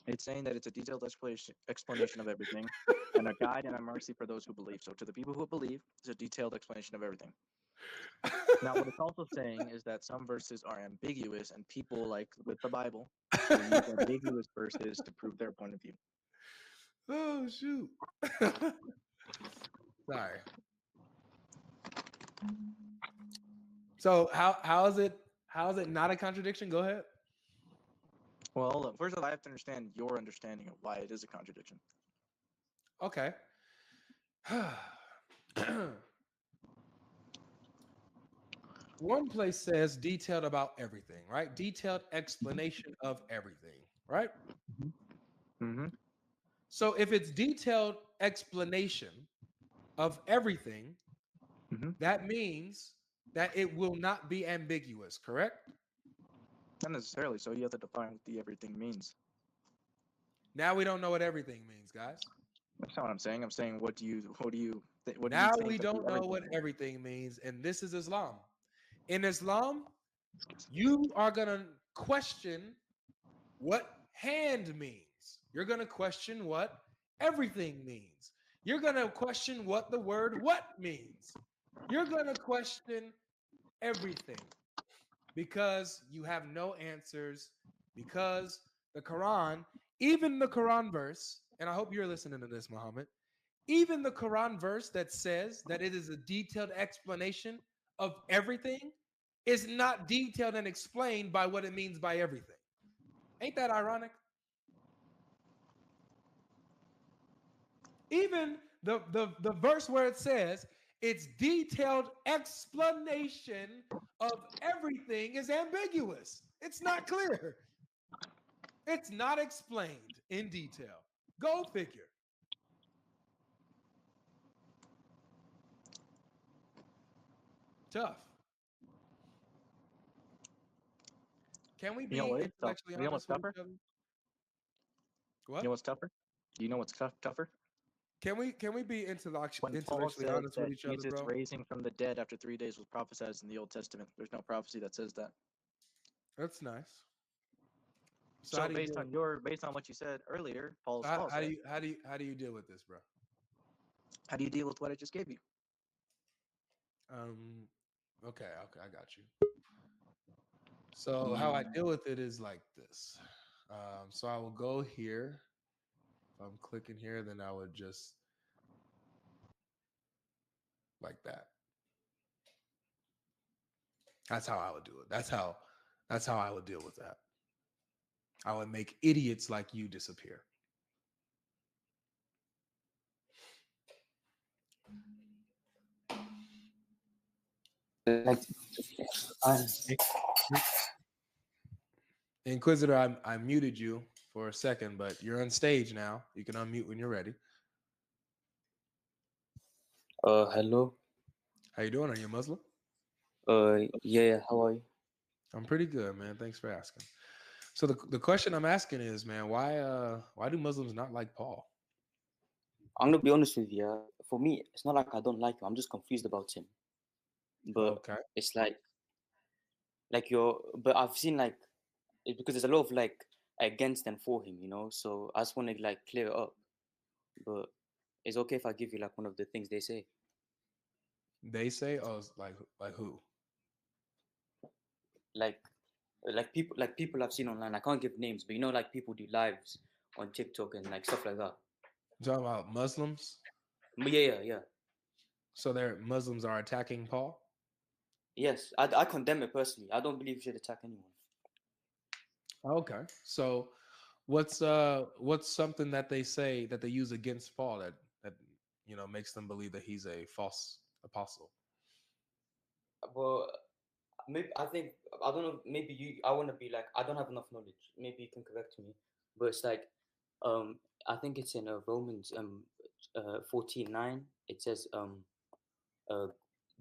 It's saying that it's a detailed explanation of everything, and a guide and a mercy for those who believe. So to the people who believe, it's a detailed explanation of everything. Now, what it's also saying is that some verses are ambiguous, and people, like with the Bible, will use ambiguous verses to prove their point of view. Oh shoot. Sorry. So how is it not a contradiction? Go ahead. Well, first of all, I have to understand your understanding of why it is a contradiction. Okay. One place says detailed about everything, right? Detailed explanation of everything, right? Mm-hmm. So if it's detailed explanation of everything, Mm-hmm. that means that it will not be ambiguous, correct? Not necessarily. So you have to define what the everything means. Now we don't know what everything means, guys. That's not what I'm saying. I'm saying what do you Now think we that the don't know everything what means? everything means, and this is Islam. In Islam, you are going to question what hand means. You're going to question what everything means. You're going to question what the word what means. You're going to question everything because you have no answers, because the Quran, even the Quran verse, and I hope you're listening to this, Muhammad, even the Quran verse that says that it is a detailed explanation of everything is not detailed and explained by what it means by everything. Ain't that ironic? Even the verse where it says its detailed explanation of everything is ambiguous. It's not clear. It's not explained in detail. Go figure. Tough. Can we You know be what? So intellectually you know what's honest with tougher? each other? You know What? what's tougher? Do you know what's tougher? Can we be When Paul intellectually says honest with that each other, Jesus bro? raising from the dead after 3 days was prophesied in the Old Testament. There's no prophecy that says that. That's nice. So how So do you deal? based on what you said earlier, Paul's How, Paul how do said, you how do you how do you deal with this, bro? how do you deal with what I just gave you? Um. Okay, I got you. So how I deal with it is like this. So I will go here. If I'm clicking here, then I would just like that. That's how I would do it. That's how I would deal with that. I would make idiots like you disappear. Like, I, Inquisitor, I muted you for a second, but you're on stage now. You can unmute when you're ready. hello. How you doing? Are you a Muslim? Yeah, how are you? I'm pretty good, man. Thanks for asking. So the question I'm asking is, man, why do Muslims not like Paul? I'm gonna be honest with you. For me, it's not like I don't like him. I'm just confused about him. But Okay. it's like but I've seen like it's because there's a lot of like against and for him, you know. So I just want to like clear it up. But it's okay if I give you like one of the things they say. They say, oh, it's like who? Like like people I've seen online. I can't give names, but you know, like people do lives on TikTok and like stuff like that. You talking about Muslims? But yeah. So their Muslims are attacking Paul? Yes, I condemn it personally. I don't believe you should attack anyone. Okay. So what's something that they say that they use against Paul that makes them believe that he's a false apostle? Well, maybe I think I don't know. Maybe you. I want to be like I don't have enough knowledge. Maybe you can correct me. But it's like, I think it's in Romans 14:9. It says uh,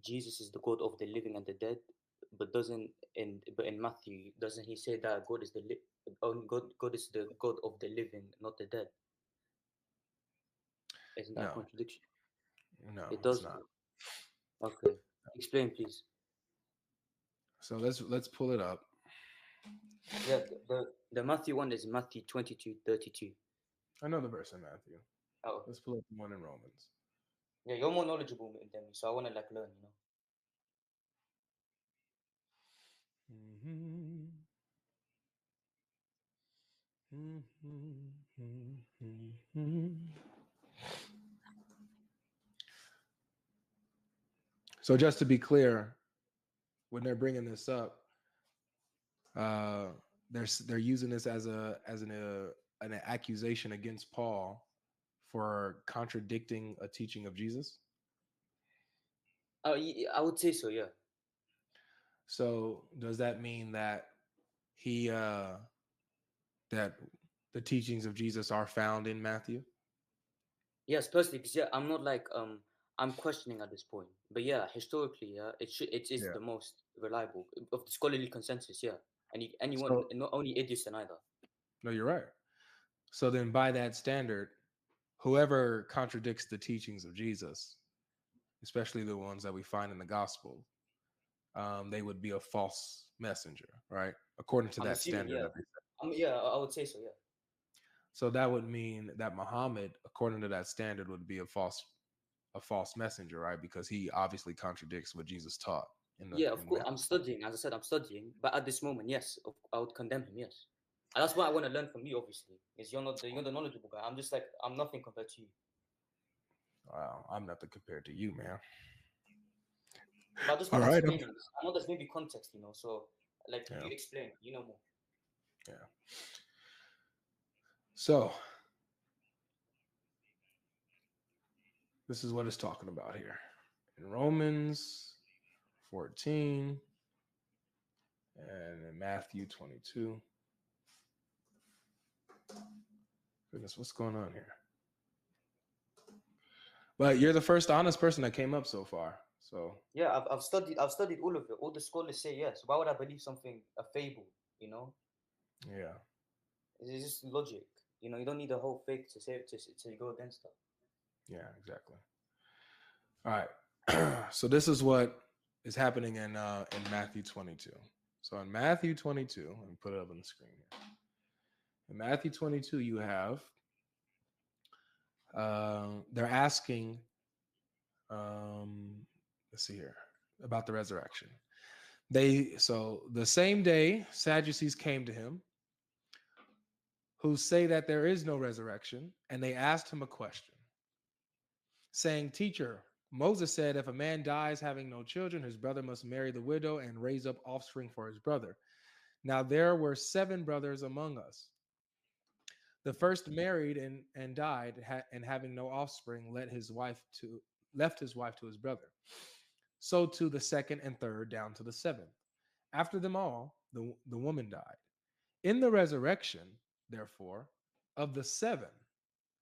Jesus is the God of the living and the dead. But in Matthew doesn't he say that God is the God of the living, not the dead? Isn't that a No, contradiction? no, It it's does. not. Okay, explain please. So let's pull it up. Yeah, the Matthew one is Matthew 22:32. I know the verse in Matthew. Oh, Let's pull up the one in Romans. yeah, you're more knowledgeable than me, so I want to like learn, you know. Mm-hmm. So just to be clear, when they're bringing this up, uh, they're using this as an accusation against Paul for contradicting a teaching of Jesus. Oh, I would say so. Yeah. So does that mean that he that the teachings of Jesus are found in Matthew? Yes, personally, because yeah, I'm not like I'm questioning at this point, but yeah, historically, yeah, it is Yeah. the most reliable of the scholarly consensus. Yeah, anyone, So not only idiots and either. no, you're right. So then, by that standard, whoever contradicts the teachings of Jesus, especially the ones that we find in the gospel, they would be a false messenger, right? According to I'm that assuming, standard yeah, that they set. yeah, I would say so. Yeah. So that would mean that Muhammad, according to that standard, would be a false messenger, right? Because he obviously contradicts what Jesus taught Yeah, of in course. I'm Matthew. studying. As I said, I'm studying. But at this moment, yes, I would condemn him. Yes, and that's what I want to learn from you. Obviously, is you're the knowledgeable guy. I'm just like I'm nothing compared to you. Wow, I'm nothing compared to you, man. But I just All want right. explaining. I know there's maybe context, you know. So like Yeah, you explain, you know more. yeah. So this is what it's talking about here in Romans 14 and in Matthew 22. Goodness, what's going on here? But you're the first honest person that came up so far. So Yeah, I've studied all of it. All the scholars say yes. Why would I believe something a fable? You know, yeah, it's just logic. You know, you don't need a whole faith to say to go against that. yeah, exactly. All right. So this is what is happening in Matthew 22. So in Matthew 22, let me put it up on the screen here. In Matthew 22, you have they're asking, let's see here, about the resurrection. So the same day Sadducees came to him, who say that there is no resurrection, and they asked him a question, saying, "Teacher, Moses said if a man dies having no children, his brother must marry the widow and raise up offspring for his brother. Now there were 7 brothers among us. The first married and died, and having no offspring, left his wife to his brother. So to the second and third, down to the seventh. After them all, the woman died. In the resurrection, therefore, of the seven,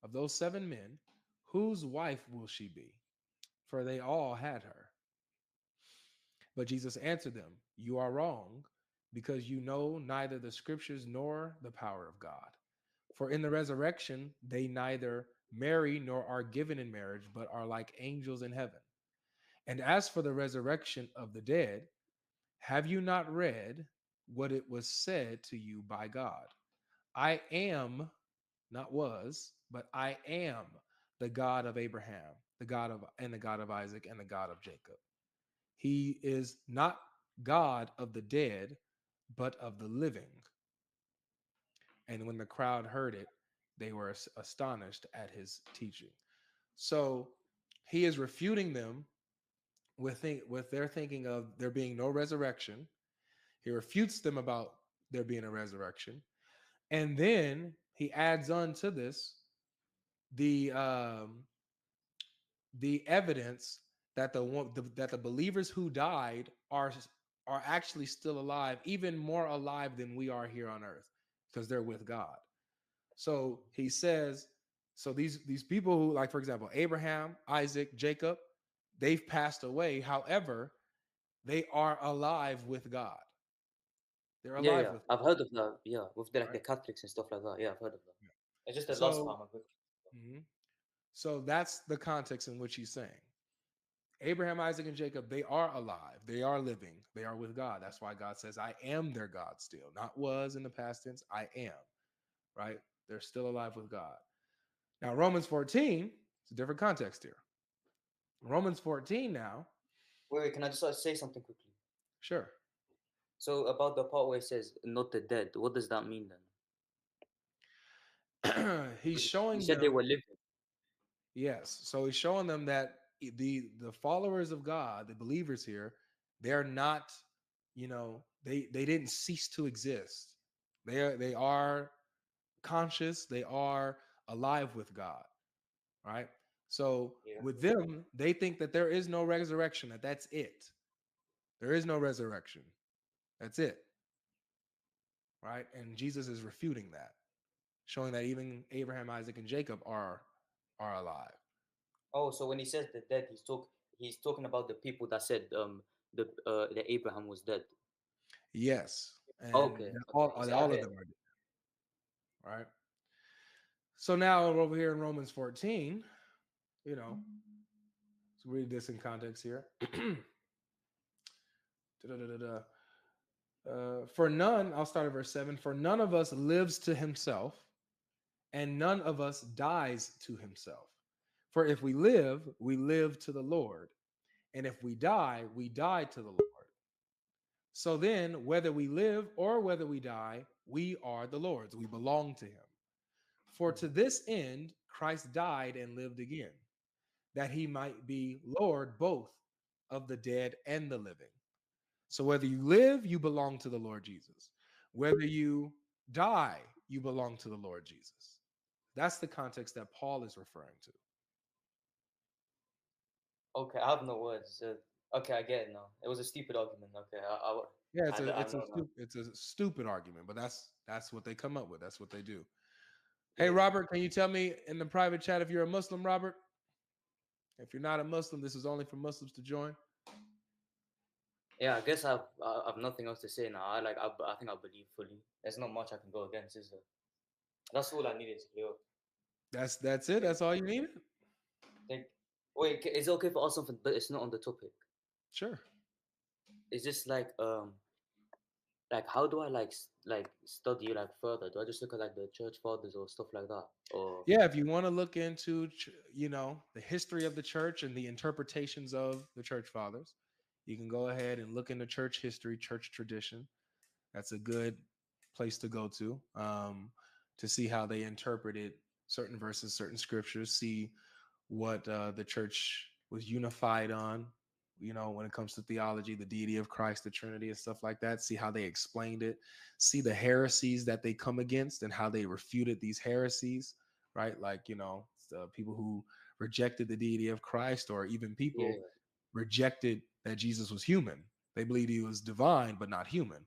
of those 7 men, whose wife will she be? For they all had her." But Jesus answered them, "You are wrong, because you know neither the scriptures nor the power of God. For in the resurrection, they neither marry nor are given in marriage, but are like angels in heaven. And as for the resurrection of the dead, have you not read what it was said to you by God? I am, not was, but I am the God of Abraham, the God of Isaac, and the God of Jacob. He is not God of the dead, but of the living." And when the crowd heard it, they were astonished at his teaching. So he is refuting them with their thinking of there being no resurrection. He refutes them about there being a resurrection, and then he adds on to this the evidence that that the believers who died are actually still alive, even more alive than we are here on earth, because they're with God. So he says, so these people who, like for example, Abraham, Isaac, Jacob, they've passed away. However, they are alive with God. They're Yeah, alive yeah, with I've heard of that. Yeah, with the, God, like the right? Catholics and stuff like that. Yeah, I've heard of that. Yeah. It's just the last So, part. mhm. So that's the context in which he's saying. Abraham, Isaac, and Jacob, they are alive. They are living. They are with God. That's why God says, I am their God still. Not was in the past tense, I am, right? They're still alive with God. Now, Romans 14, it's a different context here. Romans 14 now. Wait, can I just say something quickly? Sure. So about the part where it says not the dead, what does that mean then? He's You showing said they them. were living. Yes. So he's showing them that the followers of God, the believers here, they're not, they didn't cease to exist. They are conscious, they are alive with God, right? So Yeah. with them, they think that there is no resurrection, that's it. There is no resurrection. That's it. Right? And Jesus is refuting that, showing that even Abraham, Isaac, and Jacob are alive. Oh, so when he says the dead, he's talking about the people that said that Abraham was dead. Yes. And Okay. See, I all of get them are dead. Right? So now over here in Romans 14, let's read this in context here. For none, I'll start at verse 7. For none of us lives to himself, and none of us dies to himself. For if we live to the Lord. And if we die to the Lord. So then, whether we live or whether we die, we are the Lord's. We belong to him. For to this end, Christ died and lived again, that he might be Lord both of the dead and the living. So whether you live, you belong to the Lord Jesus. Whether you die, you belong to the Lord Jesus. That's the context that Paul is referring to. Okay, I have no words. Okay, I get it now. It was a stupid argument. Okay, Yeah, I know now. it's a stupid argument, but that's what they come up with. That's what they do. Hey, Yeah. Robert, can you tell me in the private chat if you're a Muslim, Robert? If you're not a Muslim, this is only for Muslims to join. Yeah, I guess I've nothing else to say now. I think I believe fully. There's not much I can go against, is there? That's all I needed to clear up. That's it. That's all you needed. Think, wait, is it okay for us something, but it's not on the topic? Sure. Is this like how do I study further? Do I just look at the church fathers or stuff like that? Or Yeah, if you want to look into the history of the church and the interpretations of the church fathers, you can go ahead and look into church history, church tradition. That's a good place to go to see how they interpreted certain verses, certain scriptures, see what the church was unified on, when it comes to theology, the deity of Christ, the Trinity, and stuff like that. See how they explained it, see the heresies that they come against and how they refuted these heresies, right? Like, the people who rejected the deity of Christ, or even people yeah, rejected that Jesus was human. They believed he was divine, but not human.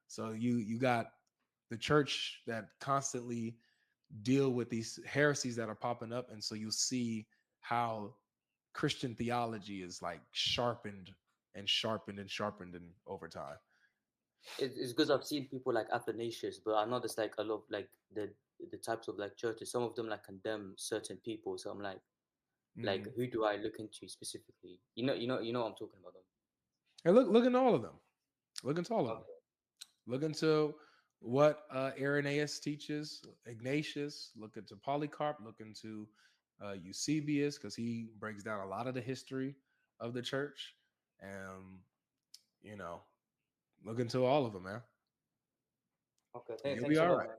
So you got the church that constantly deal with these heresies that are popping up. And so you'll see how Christian theology is sharpened and sharpened and sharpened over time. it's because I've seen people like Athanasius, but I know there's a lot of the types of churches. Some of them condemn certain people. So I'm Mm-hmm. who do I look into specifically? You know what I'm talking about. Them. And look into all of them. Look into all of them. Okay. Look into what Irenaeus teaches, Ignatius. Look into Polycarp. Look into Eusebius, because he breaks down a lot of the history of the church. And look into all of them, man. Okay. You'll be Thanks a all lot, right. man.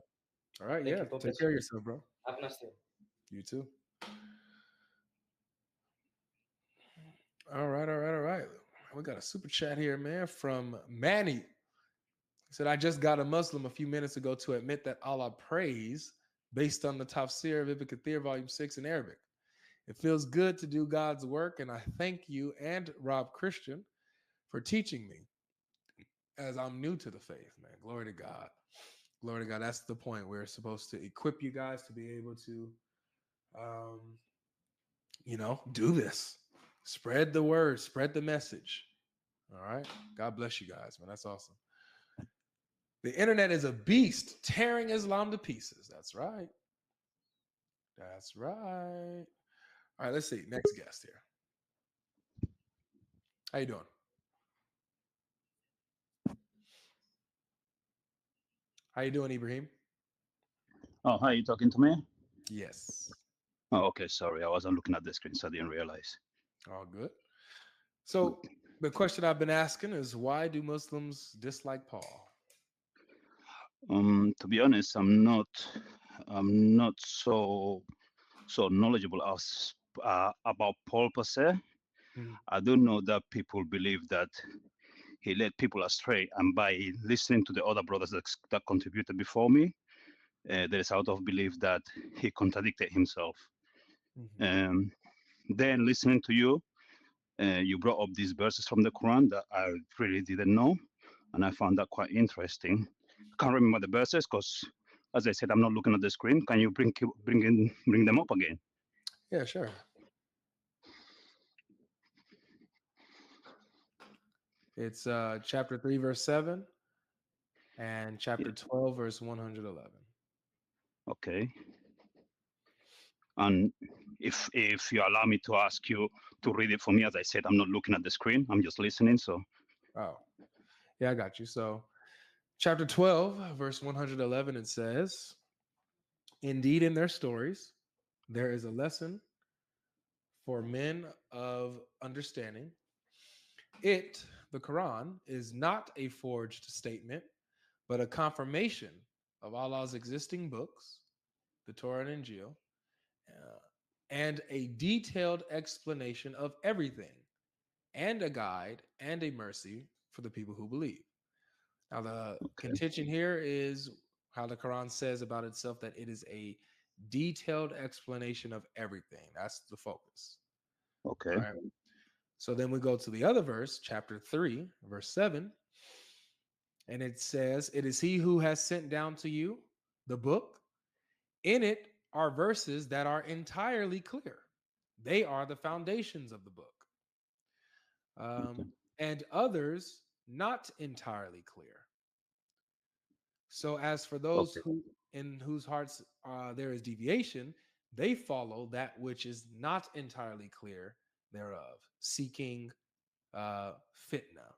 All right, Thank yeah. you. God Take bless care you. of yourself, bro. Have a nice day. You too. All right, all right, all right. We got a super chat here, man, from Manny. He said, I just got a Muslim a few minutes ago to admit that Allah prays based on the Tafsir of Ibn Kathir, Volume 6 in Arabic. It feels good to do God's work, and I thank you and Rob Christian for teaching me, as I'm new to the faith, man. Glory to God. Glory to God. That's the point. We're supposed to equip you guys to be able to, do this. Spread the word, spread the message. All right. God bless you guys, man. That's awesome. The internet is a beast, tearing Islam to pieces. That's right. That's right. All right, let's see. Next guest here. How you doing? How you doing, Ibrahim? Oh, hi, you talking to me? Yes. Oh, okay, sorry. I wasn't looking at the screen, so I didn't realize. All good. So the question I've been asking is, why do Muslims dislike Paul? To be honest, I'm not so knowledgeable as about Paul per se. Mhm. I do know that people believe that he led people astray, and by listening to the other brothers that contributed before me, there is out of belief that he contradicted himself. Mhm. Um, then listening to you, you brought up these verses from the Quran that I really didn't know, and I found that quite interesting. I can't remember the verses because, as I said, I'm not looking at the screen. Can you bring them up again? Yeah, sure. It's chapter 3, verse 7, and chapter 12, verse 111. Okay. And if you allow me to ask you to read it for me, as I said, I'm not looking at the screen. I'm just listening. So Oh, yeah, I got you. So, chapter 12, verse 111, it says, "Indeed, in their stories, there is a lesson for men of understanding. It, the Quran, is not a forged statement, but a confirmation of Allah's existing books, the Torah and Injil, uh, and a detailed explanation of everything, and a guide and a mercy for the people who believe." Now, the okay, contention here is how the Quran says about itself that it is a detailed explanation of everything. That's the focus. okay, All right. So then we go to the other verse, chapter 3, verse 7, and it says, "It is he who has sent down to you the book. In it are verses that are entirely clear. They are the foundations of the book. okay, And others not entirely clear. So as for those okay, who in whose hearts there is deviation, they follow that which is not entirely clear thereof, seeking fitna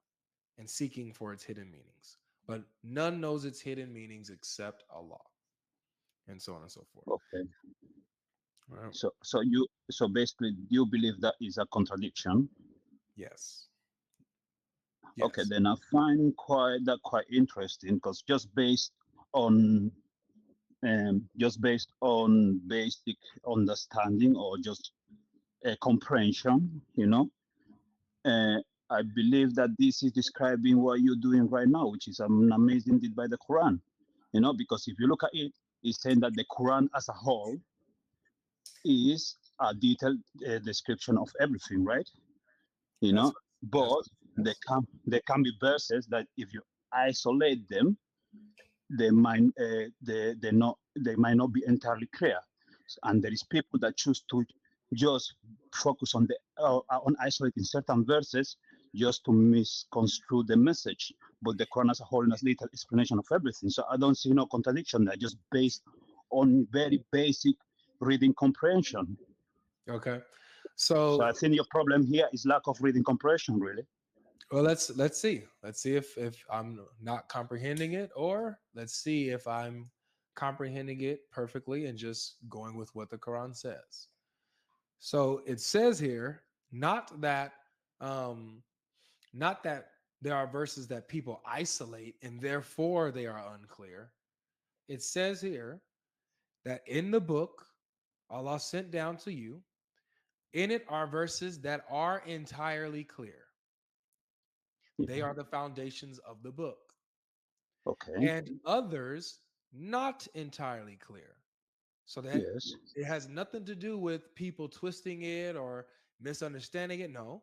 and seeking for its hidden meanings. But none knows its hidden meanings except Allah, and so on and so forth. okay. All right. So basically, you believe that is a contradiction? Yes. Okay, Yes. then I find quite interesting because just based on basic understanding or just comprehension, uh, I believe that this is describing what you're doing right now, which is an amazing deed by the Quran. Because if you look at it, it's saying that the Quran as a whole is a detailed description of everything, right? That's that's But what there yes. can be verses that if you isolate them, they might not be entirely clear, and there is people that choose to just focus on isolating certain verses just to misconstrue the message. But the Quran as a whole has little explanation of everything, so I don't see no contradiction there, just based on very basic reading comprehension. Okay. So I So think your problem here is lack of reading comprehension, really. well, let's see. Let's see if I'm not comprehending it, or let's see if I'm comprehending it perfectly and just going with what the Quran says. So it says here, um, not that there are verses that people isolate and therefore they are unclear. It says here that in the book Allah sent down to you, in it are verses that are entirely clear. They Yeah. are the foundations of the book. Okay. And others not entirely clear. So that Yes. it has nothing to do with people twisting it or misunderstanding it. No,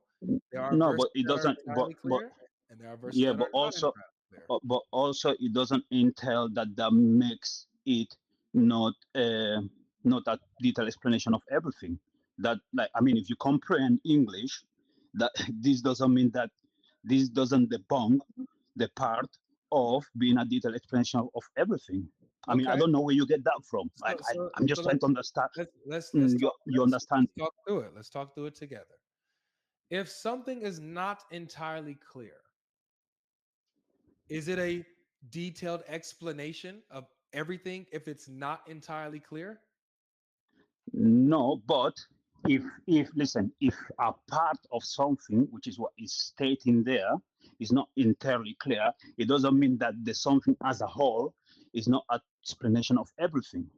there are No, verses but it that are doesn't. entirely clear, and there are verses Yeah, that but are not also, entirely clear. but also, it doesn't entail that makes it not not a detailed explanation of everything. That, like, I mean, if you comprehend English, that this doesn't mean that this doesn't debunk the part of being a detailed explanation of everything. I mean, I Okay, don't know where you get that from. so so I'm just so trying to understand. let's talk You understand? let's talk through it. Let's talk through it together. If something is not entirely clear, is it a detailed explanation of everything if it's not entirely clear? No, but if listen, if a part of something, which is what is stating there, is not entirely clear, it doesn't mean that the something as a whole is not an explanation of everything.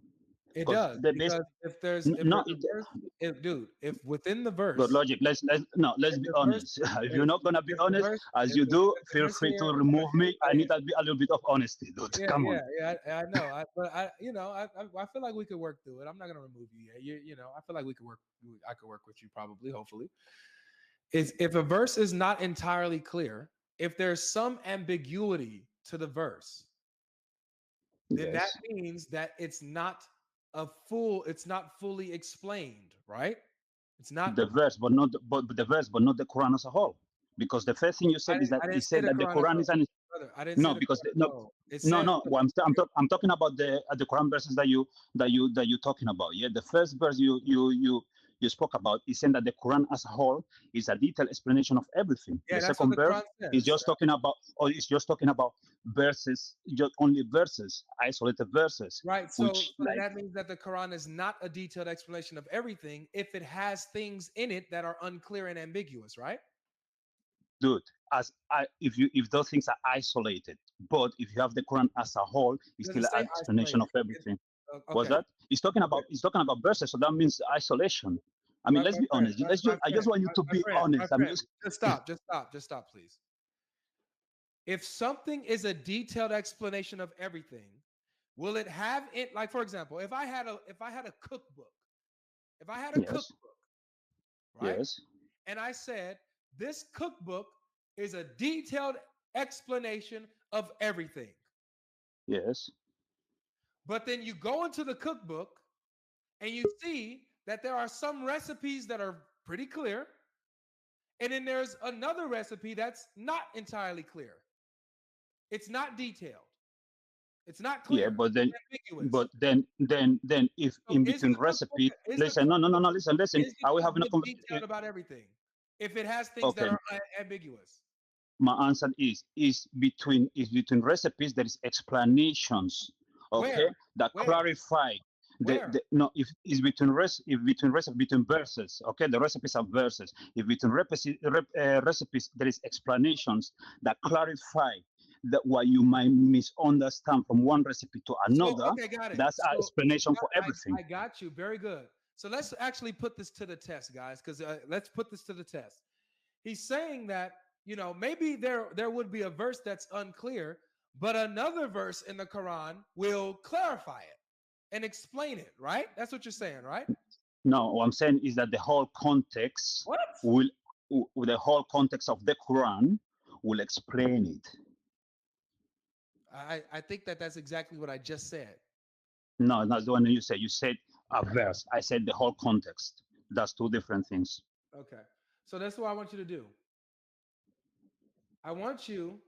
It Because does, the best because if no, there's a verse, if within the good verse, logic. Let's if be the verse, honest. If if, you're not gonna be if the honest, verse, as you do, if the feel verse free to here, remove me. I okay, need a little bit of honesty, dude. yeah, Come yeah, on. yeah. I know. But I feel like we could work through it. I'm not gonna remove you yet. I feel like we could work. I could work with you probably, hopefully. Is if a verse is not entirely clear, if there's some ambiguity to the verse, then that Yes. means that it's not fully explained, right? It's not. The verse, but the verse, but not the Quran as a whole. Because the first thing you said is that I it didn't say said the that the Quran as Quran well, is an brother. I didn't say no, the because Quran as no, well. It no, says no. Well, I'm talking about the Quran verses that you're talking about. Yeah, the first verse you spoke about is saying that the Quran as a whole is a detailed explanation of everything. yeah, The that's what second the verse Quran is says. just talking about, or it's just talking about verses, just only verses, isolated verses, Right. So which then like, that means that the Quran is not a detailed explanation of everything if it has things in it that are unclear and ambiguous, right? dude, if those things are isolated, but if you have the Quran as a whole, It it's doesn't still say an explanation isolated. of everything. Was Okay. that Okay. he's talking about verses, so that means isolation. I mean, let's be honest. I just want you to be My honest. I mean, friend, just stop, please. If something is a detailed explanation of everything, will it have it? Like, for example, if I had a cookbook, yes, right? yes, And I said, this cookbook is a detailed explanation of everything. yes, But then you go into the cookbook and you see that there are some recipes that are pretty clear. And then there's another recipe that's not entirely clear. It's not detailed. It's not yeah. clear. Then, It's ambiguous. if So in between recipe, listen, no, listen. is the Are we having a cookbook conversation? detailed about everything? If it has things that Okay, are ambiguous. my answer is between recipes there is explanations, okay, Where? that Where? clarify Where? the no if it's between verses, okay, the recipes are verses. If between recipes there is explanations that clarify that what you might misunderstand from one recipe to So, another, okay, got it. that's our explanation for everything. I got you. Very good. So let's actually put this to the test, guys, because let's put this to the test. He's saying that, maybe there would be a verse that's unclear, but another verse in the Quran will clarify it and explain it, right? That's what you're saying, right? No, what I'm saying is that the whole context What? will the whole context of the Quran will explain it. I think that's exactly what I just said. No, that's the one you said. You said a verse. I said the whole context. That's two different things. Okay. So that's what I want you to do. I want you,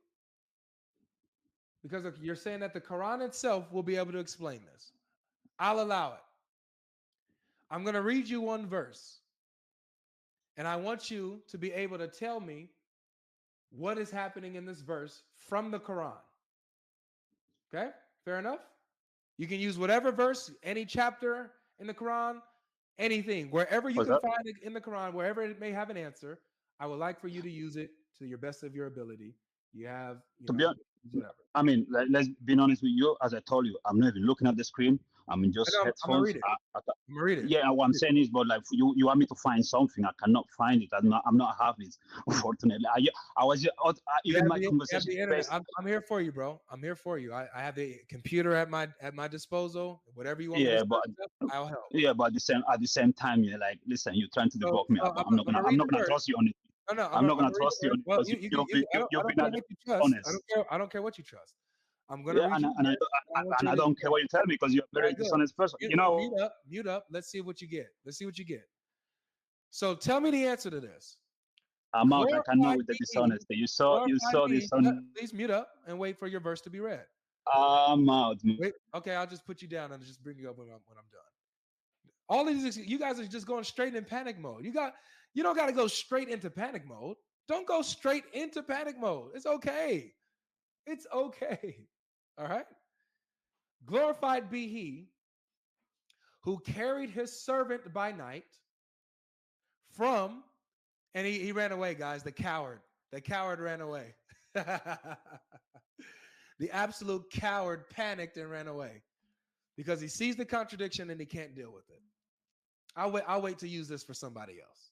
because you're saying that the Quran itself will be able to explain this. I'll allow it. I'm going to read you one verse, and I want you to be able to tell me what is happening in this verse from the Quran. Okay? Fair enough? You can use whatever verse, any chapter in the Quran, anything, wherever you Was can that? find it in the Quran, wherever it may have an answer. I would like for you to use it to your best of your ability. You have, To be, whatever. I mean, let's be honest with you. As I told you, I'm not even looking at the screen. I'm in just I'm gonna headphones. read it. I'm gonna read it. Yeah, what I'm saying is, but like you want me to find something, I cannot find it. I'm not having it, unfortunately. I was just, even my You have conversation the is internet. based. I'm here for you, bro. I'm here for you. I have the computer at my disposal. Whatever you want me to Yeah, search, I'll help. yeah, but at the same time, you're like, listen, you're trying to So, debug me. so I'm not I'm gonna gonna I'm read not the gonna verse. trust you on it. No, I'm not I'm gonna gonna read trust the you verse. on it Well, because I you've don't been care what you trust. honest. I don't care what you trust. I'm gonna Yeah, read you the verse. I want you I to don't care what you tell me because you're a all very right, good. dishonest person. You know, Mute up. Let's see what you get. So tell me the answer to this. I'm out. I cannot Glorified with the being, dishonesty. You glorified saw being. this on. Please mute up and wait for your verse to be read. I'm out. Wait, okay, I'll just put you down and just bring you up when I'm done. All these, you guys are just going straight in panic mode. You don't got to go straight into panic mode. Don't go straight into panic mode. It's okay. It's okay. All right. Glorified be he who carried his servant by night from, and he ran away, guys. The coward ran away. The absolute coward panicked and ran away because he sees the contradiction and he can't deal with it. I'll wait to use this for somebody else.